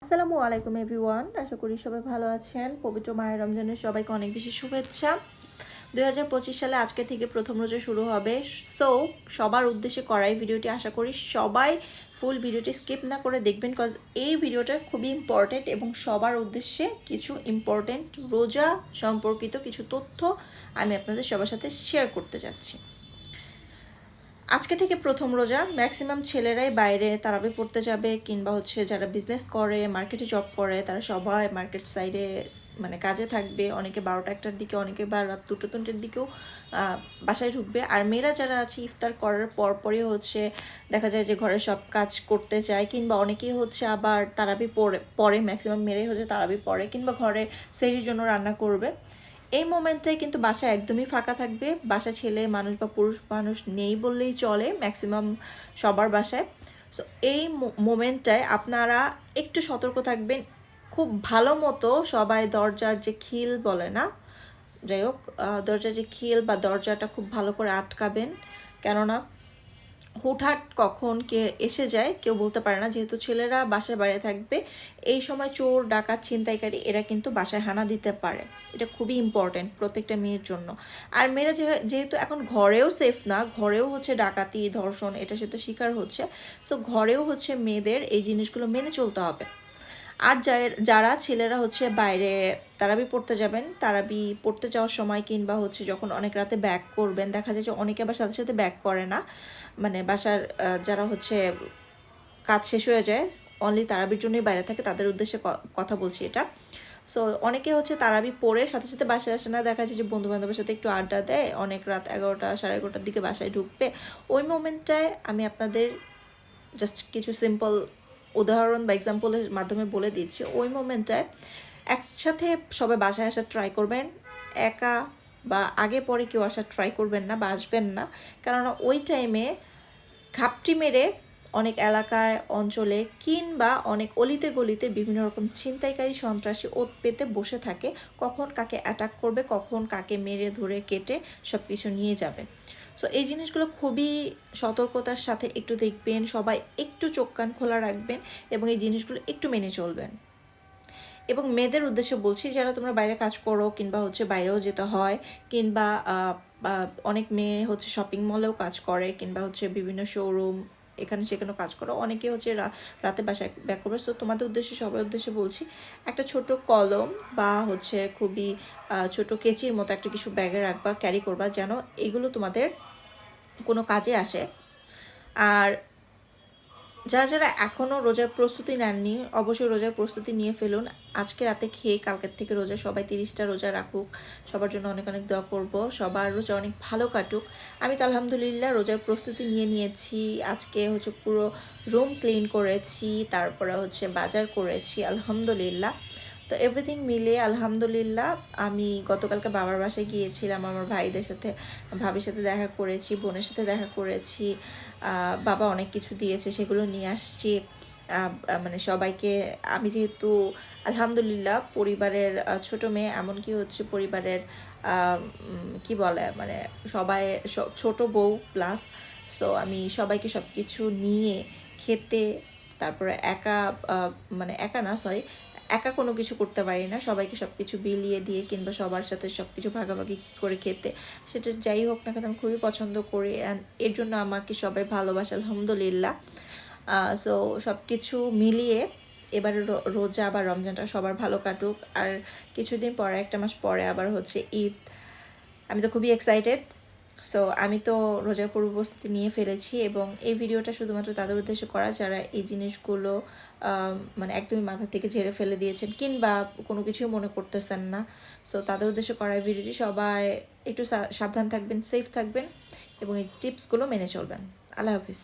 আসসালামু আলাইকুম এভরিওয়ান, আশা করি সবাই ভালো আছেন। পবিত্র মায়ের রমজানের সবাইকে অনেক বেশি শুভেচ্ছা। 2025 সালে আজকে থেকে প্রথম রোজা শুরু হবে। সো সবার উদ্দেশ্যে করাই ভিডিওটি, আশা করি সবাই ফুল ভিডিওটি স্কিপ না করে দেখবেন, কজ এই ভিডিওটা খুবই ইম্পর্টেন্ট এবং সবার উদ্দেশ্যে কিছু ইম্পর্টেন্ট রোজা সম্পর্কিত কিছু তথ্য আমি আপনাদের সবার সাথে শেয়ার করতে যাচ্ছি। আজকে থেকে প্রথম রোজা। ম্যাক্সিমাম ছেলেরাই বাইরে তারাবি পড়তে যাবে, কিংবা যারা বিজনেস করে, মার্কেটে জব করে, তারা সবাই মার্কেট সাইডে কাজে থাকবে। অনেকে 12টা-1টার দিকে, অনেকে বা রাত 2টা-3টার দিকেও বাসায় ঢুকবে। আর মেয়েরা যারা আছে ইফতার করার পরপরই দেখা যায় যে ঘরে সব কাজ করতে যায়, কিংবা অনেকেই আবার তারাবি পড়ে ম্যাক্সিমাম মেয়েরাই তারাবি পড়ে, কিংবা ঘরে সেহরির জন্য রান্না করবে। এই মোমেন্টটাই কিন্তু বাসা একদমই ফাঁকা থাকবে। বাসা ছেলে মানুষ বা পুরুষ মানুষ নেই বললেই চলে ম্যাক্সিমাম সবার বাসায়। সো এই মোমেন্টটায় আপনারা একটু সতর্ক থাকবেন। খুব ভালো মতো সবাই দরজার যে খিল বলে না, যাই হোক, দরজার যে খিল বা দরজাটা খুব ভালো করে আটকাবেন। কেননা হুটহাট কখন কে এসে যায় কেউ বলতে পারে না। যেহেতু ছেলেরা বাসায় বাইরে থাকবে, এই সময় চোর, ডাকাত, ছিনতাইকারী এরা কিন্তু বাসায় হানা দিতে পারে। এটা খুবই ইম্পর্টেন্ট প্রত্যেকটা মেয়ের জন্য। আর মেয়েরা যেহেতু এখন ঘরেও সেফ না, ঘরেও ডাকাতি, ধর্ষণ এটা সেটা শিকার হচ্ছে। সো ঘরেও মেয়েদের এই জিনিসগুলো মেনে চলতে হবে। আর যারা ছেলেরা বাইরে তারাবি পড়তে যাবেন, তারাবি পড়তে যাওয়ার সময় কিংবা যখন অনেক রাতে ব্যাক করবেন, দেখা যায় যে অনেকে আবার সাথে সাথে ব্যাক করে না। বাসার যারা কাজ শেষ হয়ে যায়, অনলি তারাবির জন্যই বাইরে থাকে, তাদের উদ্দেশ্যে কথা বলছি এটা। সো অনেকে তারাবি পড়ে সাথে সাথে বাসায় আসে না, দেখা যায় যে বন্ধু বান্ধবের সাথে একটু আড্ডা দেয়, অনেক রাত 11টা, 11:30টার দিকে বাসায় ঢুকবে। ওই মোমেন্টটায় আমি আপনাদের জাস্ট কিছু সিম্পল উদাহরণ বা এক্সাম্পলের মাধ্যমে বলে দিচ্ছি। ওই মোমেন্টটায় একসাথে সবাই বাসায় আসার ট্রাই করবেন। একা বা আগে পরে কেউ আসার ট্রাই করবেন না বা আসবেন না, কেননা ওই টাইমে ঘাপটি মেরে অনেক এলাকায়, অঞ্চলে কিংবা অনেক অলিতে গলিতে বিভিন্ন রকম ছিনতাইকারী, সন্ত্রাসী ওত পেতে বসে থাকে, কখন কাকে অ্যাটাক করবে, কখন কাকে মেরে ধরে কেটে সব কিছু নিয়ে যাবে। সো এই জিনিসগুলো খুবই সতর্কতার সাথে একটু দেখবেন, সবাই একটু চোখ কান খোলা রাখবেন এবং এই জিনিসগুলো একটু মেনে চলবেন। এবং মেয়েদের উদ্দেশ্যে বলছি, যারা তোমরা বাইরে কাজ করো কিংবা বাইরেও যেতে হয়, কিংবা অনেক মেয়ে শপিং মলেও কাজ করে, কিংবা বিভিন্ন শোরুম এখানে সেখানেও কাজ করো, অনেকে রাতে বাসায় ব্যাক করবে। সো তোমাদের উদ্দেশ্যে, সবার উদ্দেশ্যে বলছি, একটা ছোট কলম বা খুবই ছোট কেচির মতো একটা কিছু ব্যাগে রাখবা, ক্যারি করবা, যেন এগুলো তোমাদের কোনো কাজে আসে। আর যারা যারা এখনও রোজার প্রস্তুতি নেননি, অবশ্যই রোজার প্রস্তুতি নিয়ে ফেলুন। আজকে রাতে খেয়ে কালকের থেকে রোজা, সবাই 30টা রোজা রাখুক। সবার জন্য অনেক অনেক দোয়া করব, সবার রোজা অনেক ভালো কাটুক। আমি তো আলহামদুলিল্লাহ রোজার প্রস্তুতি নিয়ে নিয়েছি। আজকে পুরো রুম ক্লিন করেছি, তারপরে বাজার করেছি আলহামদুলিল্লাহ। তো এভরিথিং মিলে আলহামদুলিল্লাহ। আমি গতকালকে বাবার বাসায় গিয়েছিলাম, আমার ভাইদের সাথে, ভাবির সাথে দেখা করেছি, বোনের সাথে দেখা করেছি। বাবা অনেক কিছু দিয়েছে, সেগুলো নিয়ে আসছি। সবাইকে, আমি যেহেতু আলহামদুলিল্লাহ পরিবারের ছোট মেয়ে, এমনকি পরিবারের কি বলে সবাই ছোট বউ প্লাস। সো আমি সবাইকে সব কিছু নিয়ে খেতে, তারপরে একা না, সরি, একা কোনো কিছু করতে পারি না, সবাইকে সব কিছু বিলিয়ে দিয়ে কিংবা সবার সাথে সব কিছু ভাগাভাগি করে খেতে, সেটা যাই হোক না কেন আমি খুবই পছন্দ করি। অ্যান্ড এর জন্য আমাকে সবাই ভালোবাসে আলহামদুলিল্লাহ। সো সব কিছু মিলিয়ে এবারে রোজা আবার রমজানটা সবার ভালো কাটুক। আর কিছুদিন পরে, 1 মাস পরে আবার ঈদ। আমি তো খুবই এক্সাইটেড। সো আমি তো রোজার পূর্ব প্রস্তুতি নিয়ে ফেলেছি, এবং এই ভিডিওটা শুধুমাত্র তাদের উদ্দেশ্যে করা যারা এই জিনিসগুলো একদমই মাথা থেকে ঝেড়ে ফেলে দিয়েছেন কিংবা কোনো কিছুই মনে করতেছেন না। সো তাদের উদ্দেশ্যে করা এই ভিডিওটি। সবাই একটু সাবধান থাকবেন, সেফ থাকবেন এবং এই টিপসগুলো মেনে চলবেন। আল্লাহ হাফিজ।